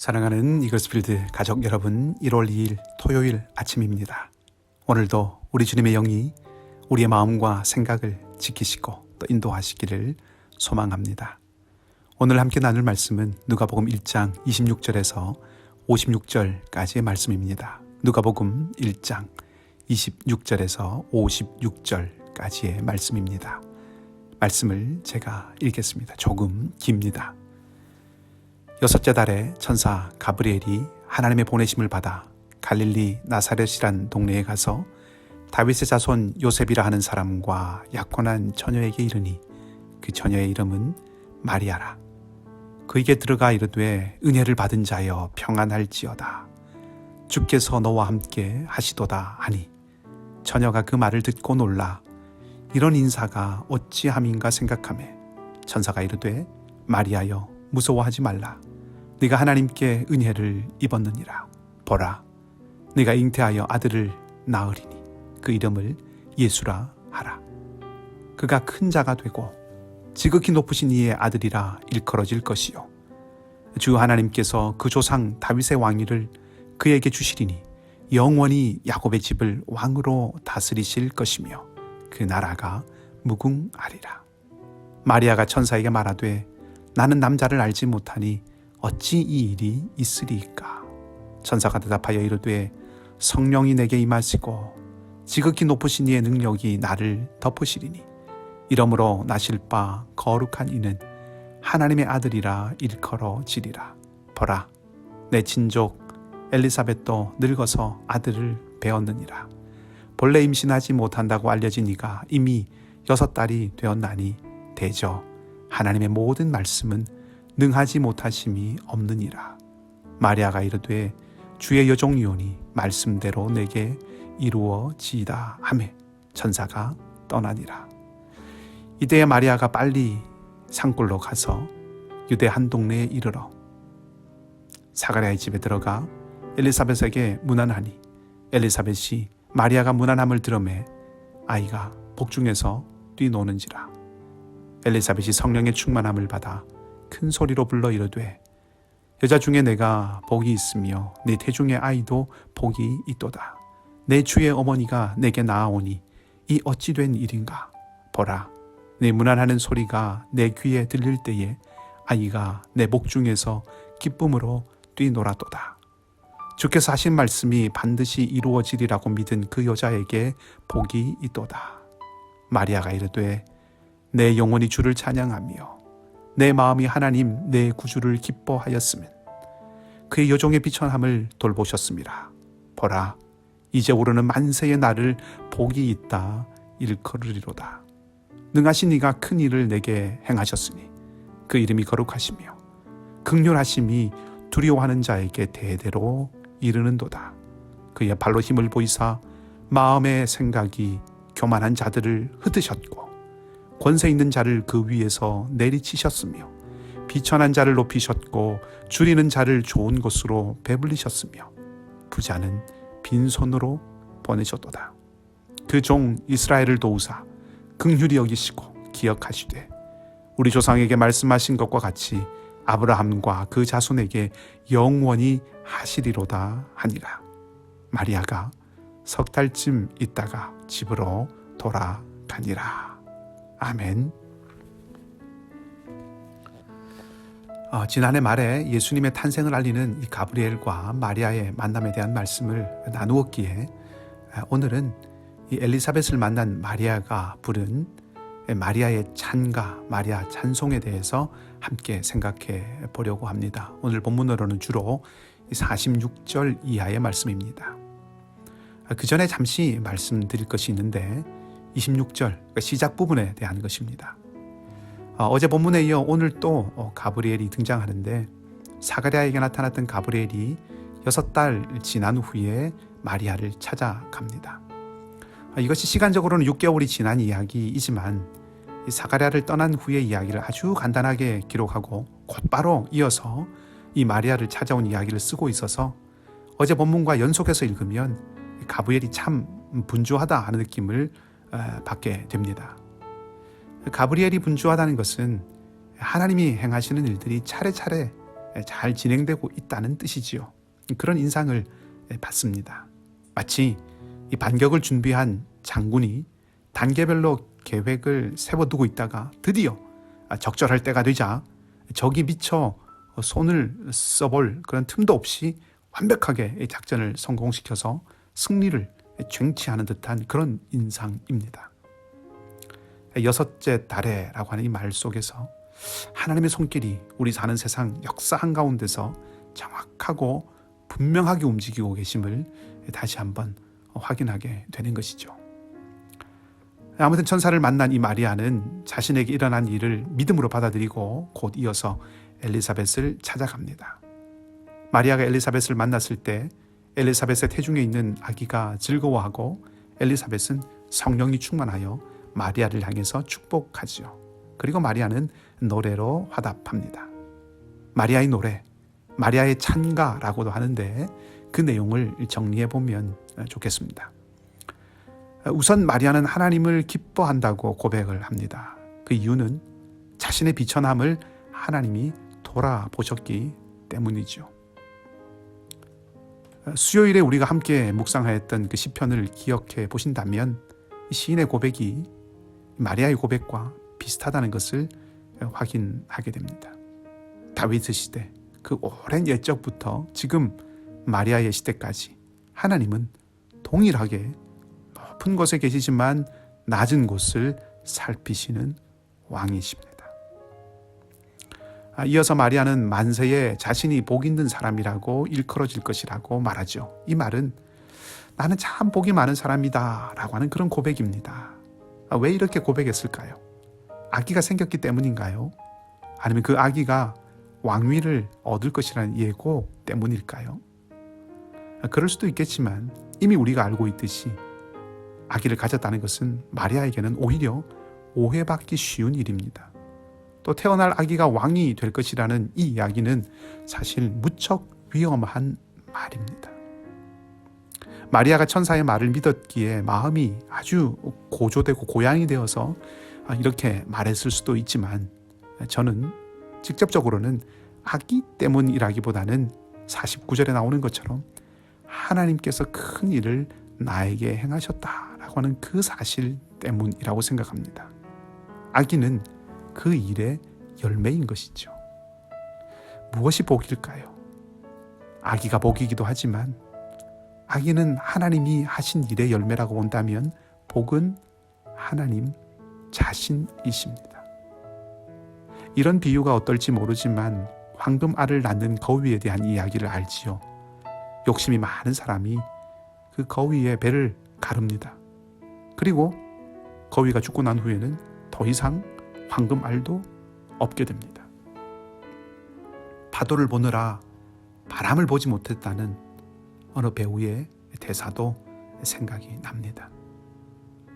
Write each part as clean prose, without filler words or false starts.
사랑하는 이글스필드 가족 여러분, 1월 2일 토요일 아침입니다. 오늘도 우리 주님의 영이 우리의 마음과 생각을 지키시고 또 인도하시기를 소망합니다. 오늘 함께 나눌 말씀은 누가복음 1장 26절에서 56절까지의 말씀입니다. 누가복음 1장 26절에서 56절까지의 말씀입니다. 말씀을 제가 읽겠습니다. 조금 깁니다. 여섯째 달에 천사 가브리엘이 하나님의 보내심을 받아 갈릴리 나사렛이란 동네에 가서 다윗의 자손 요셉이라 하는 사람과 약혼한 처녀에게 이르니 그 처녀의 이름은 마리아라. 그에게 들어가 이르되 은혜를 받은 자여 평안할지어다. 주께서 너와 함께 하시도다 하니 처녀가 그 말을 듣고 놀라 이런 인사가 어찌함인가 생각하매 천사가 이르되 마리아여 무서워하지 말라. 네가 하나님께 은혜를 입었느니라. 보라, 네가 잉태하여 아들을 낳으리니 그 이름을 예수라 하라. 그가 큰 자가 되고 지극히 높으신 이의 아들이라 일컬어질 것이요 주 하나님께서 그 조상 다윗의 왕위를 그에게 주시리니 영원히 야곱의 집을 왕으로 다스리실 것이며 그 나라가 무궁하리라. 마리아가 천사에게 말하되 나는 남자를 알지 못하니 어찌 이 일이 있으리이까. 천사가 대답하여 이르되 성령이 내게 임하시고 지극히 높으신 이의 능력이 나를 덮으시리니 이러므로 나실 바 거룩한 이는 하나님의 아들이라 일컬어지리라. 보라, 내 친족 엘리사벳도 늙어서 아들을 배었느니라. 본래 임신하지 못한다고 알려진 이가 이미 6달이 되었나니 대저 하나님의 모든 말씀은 능하지 못하심이 없느니라. 마리아가 이르되 주의 여종이오니 말씀대로 내게 이루어지이다 하매 천사가 떠나니라. 이때에 마리아가 빨리 산골로 가서 유대 한 동네에 이르러 사가랴의 집에 들어가 엘리사벳에게 문안하니 엘리사벳이 마리아가 문안함을 들으매 아이가 복중에서 뛰노는지라. 엘리사벳이 성령의 충만함을 받아 큰 소리로 불러 이르되 여자 중에 내가 복이 있으며 내 태중의 아이도 복이 있도다. 내 주의 어머니가 내게 나아오니 이 어찌 된 일인가. 보라, 내 문안하는 소리가 내 귀에 들릴 때에 아이가 내 복중에서 기쁨으로 뛰놀아도다. 주께서 하신 말씀이 반드시 이루어지리라고 믿은 그 여자에게 복이 있도다. 마리아가 이르되 내 영혼이 주를 찬양하며 내 마음이 하나님 내 구주를 기뻐하였으면 그의 여종의 비천함을 돌보셨습니다. 보라, 이제 오르는 만세의 날을 복이 있다 일컬으리로다. 능하신 이가 큰 일을 내게 행하셨으니 그 이름이 거룩하시며 긍휼하심이 두려워하는 자에게 대대로 이르는도다. 그의 발로 힘을 보이사 마음의 생각이 교만한 자들을 흩으셨고 권세 있는 자를 그 위에서 내리치셨으며 비천한 자를 높이셨고 줄이는 자를 좋은 곳으로 배불리셨으며 부자는 빈손으로 보내셨도다. 그 종 이스라엘을 도우사 긍휼히 여기시고 기억하시되 우리 조상에게 말씀하신 것과 같이 아브라함과 그 자손에게 영원히 하시리로다 하니라. 마리아가 10달쯤 있다가 집으로 돌아가니라. 아멘. 지난해 말에 예수님의 탄생을 알리는 이 가브리엘과 마리아의 만남에 대한 말씀을 나누었기에 오늘은 이 엘리사벳을 만난 마리아가 부른 마리아의 찬가, 마리아 찬송에 대해서 함께 생각해 보려고 합니다. 오늘 본문으로는 주로 46절 이하의 말씀입니다. 그 전에 잠시 말씀드릴 것이 있는데 26절 시작 부분에 대한 것입니다. 어제 본문에 이어 오늘 또 가브리엘이 등장하는데 사가랴에게 나타났던 가브리엘이 6달 지난 후에 마리아를 찾아갑니다. 이것이 시간적으로는 6개월이 지난 이야기이지만 사가랴를 떠난 후의 이야기를 아주 간단하게 기록하고 곧바로 이어서 이 마리아를 찾아온 이야기를 쓰고 있어서 어제 본문과 연속해서 읽으면 가브리엘이 참 분주하다 하는 느낌을 받게 됩니다. 가브리엘이 분주하다는 것은 하나님이 행하시는 일들이 차례차례 잘 진행되고 있다는 뜻이지요. 그런 인상을 받습니다. 마치 이 반격을 준비한 장군이 단계별로 계획을 세워두고 있다가 드디어 적절할 때가 되자 적이 미처 손을 써볼 그런 틈도 없이 완벽하게 작전을 성공시켜서 승리를 쟁취하는 듯한 그런 인상입니다. 여섯째 달에라고 하는 이 말 속에서 하나님의 손길이 우리 사는 세상 역사 한가운데서 정확하고 분명하게 움직이고 계심을 다시 한번 확인하게 되는 것이죠. 아무튼 천사를 만난 이 마리아는 자신에게 일어난 일을 믿음으로 받아들이고 곧 이어서 엘리사벳을 찾아갑니다. 마리아가 엘리사벳을 만났을 때 엘리사벳의 태중에 있는 아기가 즐거워하고 엘리사벳은 성령이 충만하여 마리아를 향해서 축복하지요. 그리고 마리아는 노래로 화답합니다. 마리아의 노래, 마리아의 찬가라고도 하는데 그 내용을 정리해 보면 좋겠습니다. 우선 마리아는 하나님을 기뻐한다고 고백을 합니다. 그 이유는 자신의 비천함을 하나님이 돌아보셨기 때문이죠. 수요일에 우리가 함께 묵상하였던 그 시편을 기억해 보신다면 시인의 고백이 마리아의 고백과 비슷하다는 것을 확인하게 됩니다. 다윗 시대 그 오랜 옛적부터 지금 마리아의 시대까지 하나님은 동일하게 높은 곳에 계시지만 낮은 곳을 살피시는 왕이십니다. 이어서 마리아는 만세에 자신이 복 있는 사람이라고 일컬어질 것이라고 말하죠. 이 말은 나는 참 복이 많은 사람이다 라고 하는 그런 고백입니다. 왜 이렇게 고백했을까요? 아기가 생겼기 때문인가요? 아니면 그 아기가 왕위를 얻을 것이라는 예고 때문일까요? 그럴 수도 있겠지만 이미 우리가 알고 있듯이 아기를 가졌다는 것은 마리아에게는 오히려 오해받기 쉬운 일입니다. 또 태어날 아기가 왕이 될 것이라는 이 이야기는 사실 무척 위험한 말입니다. 마리아가 천사의 말을 믿었기에 마음이 아주 고조되고 고양이 되어서 이렇게 말했을 수도 있지만 저는 직접적으로는 아기 때문이라기보다는 49절에 나오는 것처럼 하나님께서 큰 일을 나에게 행하셨다라고 하는 그 사실 때문이라고 생각합니다. 아기는 그 일의 열매인 것이죠. 무엇이 복일까요? 아기가 복이기도 하지만 아기는 하나님이 하신 일의 열매라고 본다면 복은 하나님 자신이십니다. 이런 비유가 어떨지 모르지만 황금알을 낳는 거위에 대한 이야기를 알지요. 욕심이 많은 사람이 그 거위의 배를 가릅니다. 그리고 거위가 죽고 난 후에는 더 이상 황금알도 없게 됩니다. 파도를 보느라 바람을 보지 못했다는 어느 배우의 대사도 생각이 납니다.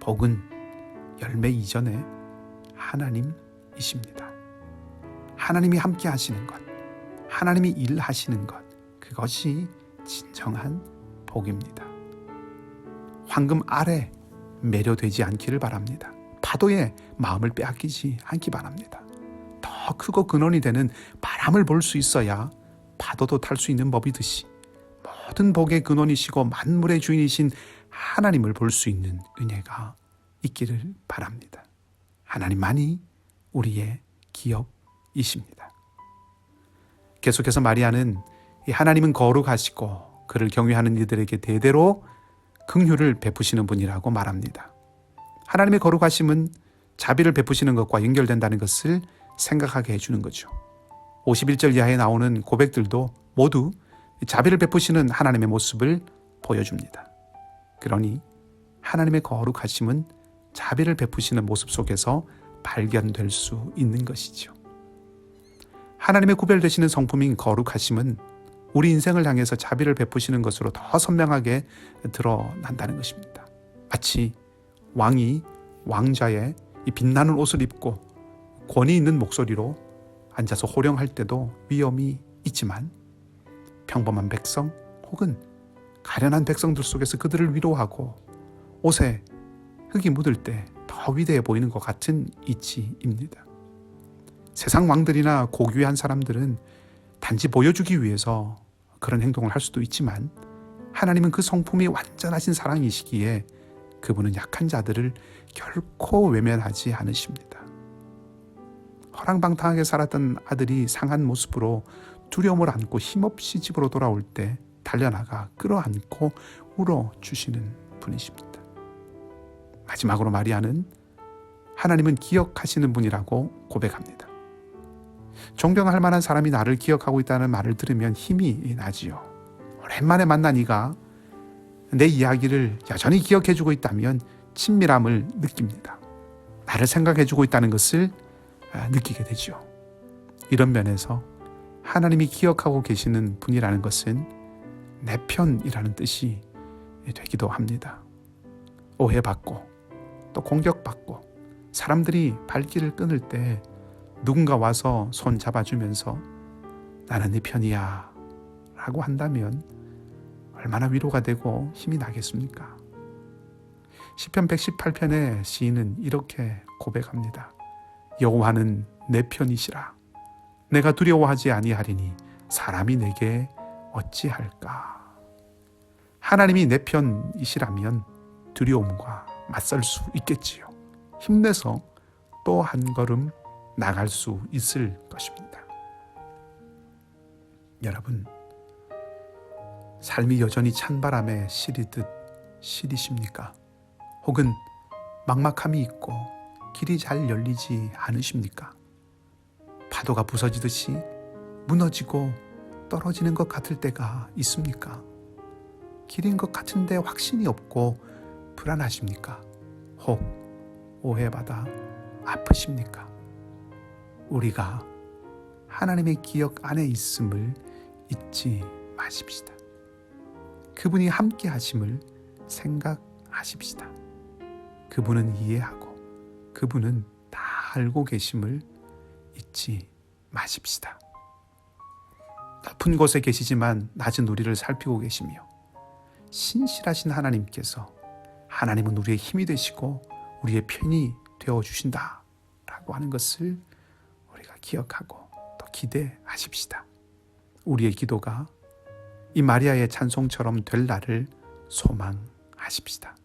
복은 열매 이전에 하나님이십니다. 하나님이 함께 하시는 것, 하나님이 일하시는 것, 그것이 진정한 복입니다. 황금알에 매료되지 않기를 바랍니다. 파도에 마음을 빼앗기지 않기 바랍니다. 더 크고 근원이 되는 바람을 볼 수 있어야 파도도 탈 수 있는 법이듯이 모든 복의 근원이시고 만물의 주인이신 하나님을 볼 수 있는 은혜가 있기를 바랍니다. 하나님만이 우리의 기업이십니다. 계속해서 마리아는 하나님은 거룩하시고 그를 경외하는 이들에게 대대로 긍휼을 베푸시는 분이라고 말합니다. 하나님의 거룩하심은 자비를 베푸시는 것과 연결된다는 것을 생각하게 해주는 거죠. 51절 이하에 나오는 고백들도 모두 자비를 베푸시는 하나님의 모습을 보여줍니다. 그러니 하나님의 거룩하심은 자비를 베푸시는 모습 속에서 발견될 수 있는 것이죠. 하나님의 구별되시는 성품인 거룩하심은 우리 인생을 향해서 자비를 베푸시는 것으로 더 선명하게 드러난다는 것입니다. 마치 왕이 왕자의 이 빛나는 옷을 입고 권위 있는 목소리로 앉아서 호령할 때도 위험이 있지만 평범한 백성 혹은 가련한 백성들 속에서 그들을 위로하고 옷에 흙이 묻을 때 더 위대해 보이는 것 같은 이치입니다. 세상 왕들이나 고귀한 사람들은 단지 보여주기 위해서 그런 행동을 할 수도 있지만 하나님은 그 성품이 완전하신 사랑이시기에 그분은 약한 자들을 결코 외면하지 않으십니다. 허랑방탕하게 살았던 아들이 상한 모습으로 두려움을 안고 힘없이 집으로 돌아올 때 달려나가 끌어안고 울어주시는 분이십니다. 마지막으로 마리아는 하나님은 기억하시는 분이라고 고백합니다. 존경할 만한 사람이 나를 기억하고 있다는 말을 들으면 힘이 나지요. 오랜만에 만난 이가 내 이야기를 여전히 기억해주고 있다면 친밀함을 느낍니다. 나를 생각해주고 있다는 것을 느끼게 되죠. 이런 면에서 하나님이 기억하고 계시는 분이라는 것은 내 편이라는 뜻이 되기도 합니다. 오해받고 또 공격받고 사람들이 발길을 끊을 때 누군가 와서 손 잡아주면서 나는 네 편이야 라고 한다면 얼마나 위로가 되고 힘이 나겠습니까? 시편 118편의 시인은 이렇게 고백합니다. 여호와는 내 편이시라. 내가 두려워하지 아니하리니 사람이 내게 어찌할까. 하나님이 내 편이시라면 두려움과 맞설 수 있겠지요. 힘내서 또 한 걸음 나갈 수 있을 것입니다. 여러분, 삶이 여전히 찬바람에 시리듯 시리십니까? 혹은 막막함이 있고 길이 잘 열리지 않으십니까? 파도가 부서지듯이 무너지고 떨어지는 것 같을 때가 있습니까? 길인 것 같은데 확신이 없고 불안하십니까? 혹 오해받아 아프십니까? 우리가 하나님의 기억 안에 있음을 잊지 마십시다. 그분이 함께 하심을 생각하십시다. 그분은 이해하고 그분은 다 알고 계심을 잊지 마십시다. 높은 곳에 계시지만 낮은 우리를 살피고 계시며 신실하신 하나님은 우리의 힘이 되시고 우리의 편이 되어주신다 라고 하는 것을 우리가 기억하고 또 기대하십시다. 우리의 기도가 이 마리아의 찬송처럼 될 날을 소망하십시다.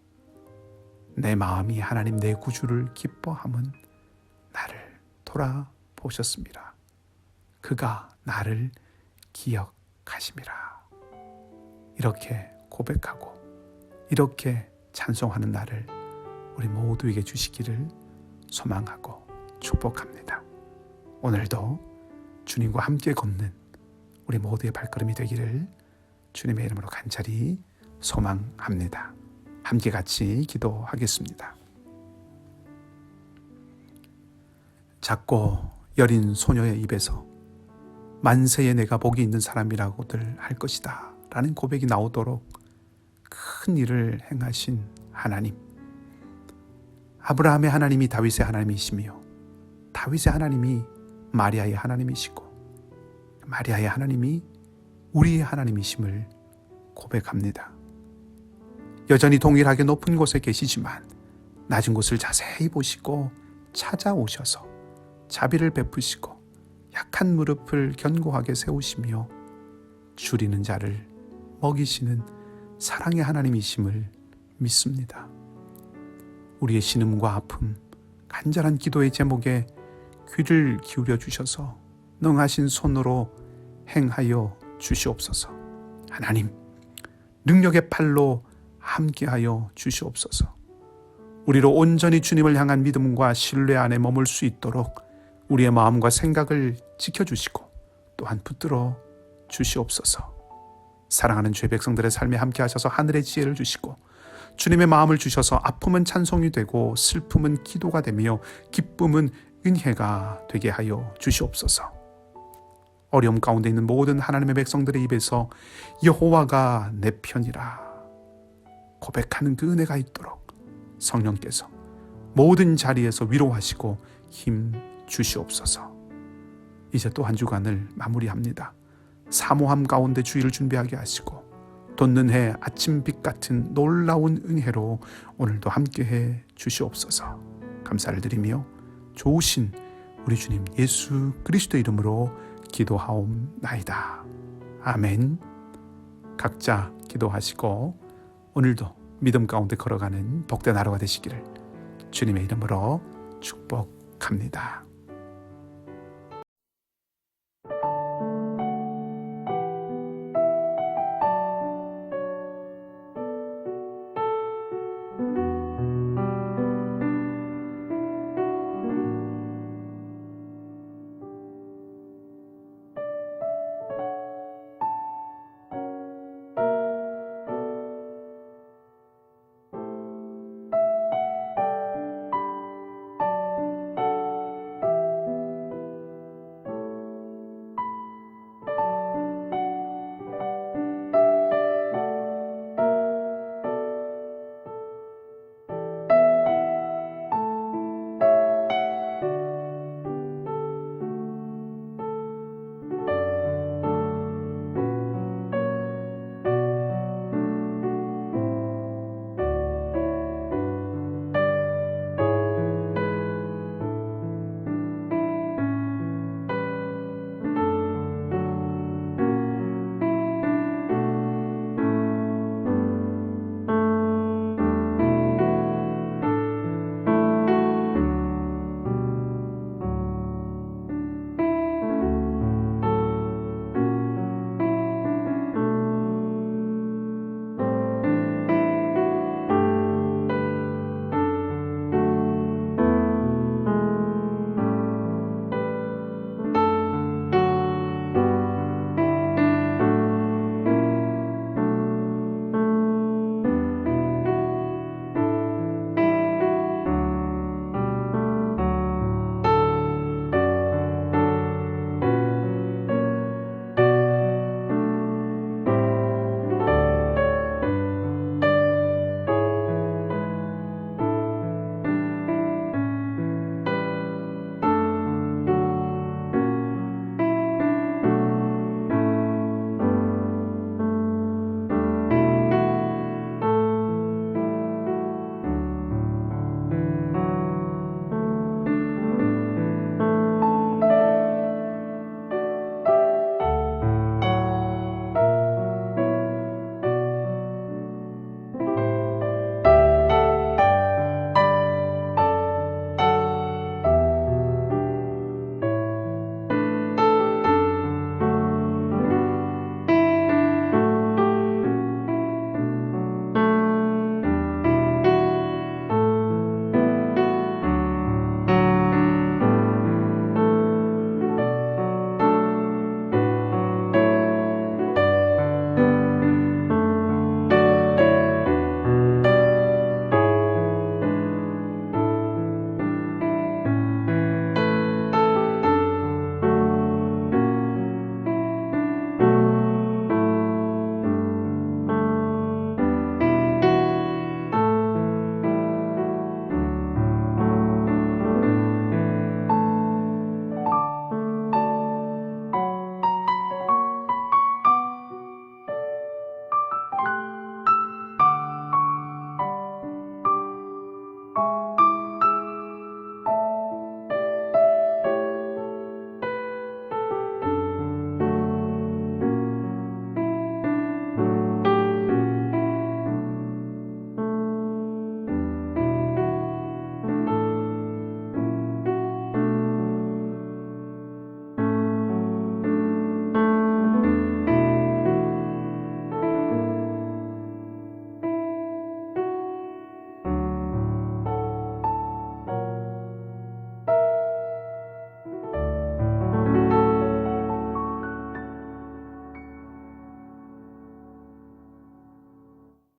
내 마음이 하나님 내 구주를 기뻐함은 나를 돌아보셨습니다. 그가 나를 기억하심이라. 이렇게 고백하고 이렇게 찬송하는 날을 우리 모두에게 주시기를 소망하고 축복합니다. 오늘도 주님과 함께 걷는 우리 모두의 발걸음이 되기를 주님의 이름으로 간절히 소망합니다. 함께 같이 기도하겠습니다. 작고 여린 소녀의 입에서 만세에 내가 복이 있는 사람이라고들 할 것이다 라는 고백이 나오도록 큰 일을 행하신 하나님, 아브라함의 하나님이 다윗의 하나님이시며 다윗의 하나님이 마리아의 하나님이시고 마리아의 하나님이 우리의 하나님이심을 고백합니다. 여전히 동일하게 높은 곳에 계시지만 낮은 곳을 자세히 보시고 찾아오셔서 자비를 베푸시고 약한 무릎을 견고하게 세우시며 줄이는 자를 먹이시는 사랑의 하나님이심을 믿습니다. 우리의 신음과 아픔, 간절한 기도의 제목에 귀를 기울여 주셔서 능하신 손으로 행하여 주시옵소서. 하나님, 능력의 팔로 함께하여 주시옵소서. 우리로 온전히 주님을 향한 믿음과 신뢰 안에 머물 수 있도록 우리의 마음과 생각을 지켜주시고 또한 붙들어 주시옵소서. 사랑하는 죄 백성들의 삶에 함께 하셔서 하늘의 지혜를 주시고 주님의 마음을 주셔서 아픔은 찬송이 되고 슬픔은 기도가 되며 기쁨은 은혜가 되게 하여 주시옵소서. 어려움 가운데 있는 모든 하나님의 백성들의 입에서 여호와가 내 편이라 고백하는 그 은혜가 있도록 성령께서 모든 자리에서 위로하시고 힘 주시옵소서. 이제 또 한 주간을 마무리합니다. 사모함 가운데 주의를 준비하게 하시고 돋는 해 아침빛 같은 놀라운 은혜로 오늘도 함께해 주시옵소서. 감사를 드리며 좋으신 우리 주님 예수 그리스도 이름으로 기도하옵나이다. 아멘. 각자 기도하시고 오늘도 믿음 가운데 걸어가는 복된 하루가 되시기를 주님의 이름으로 축복합니다.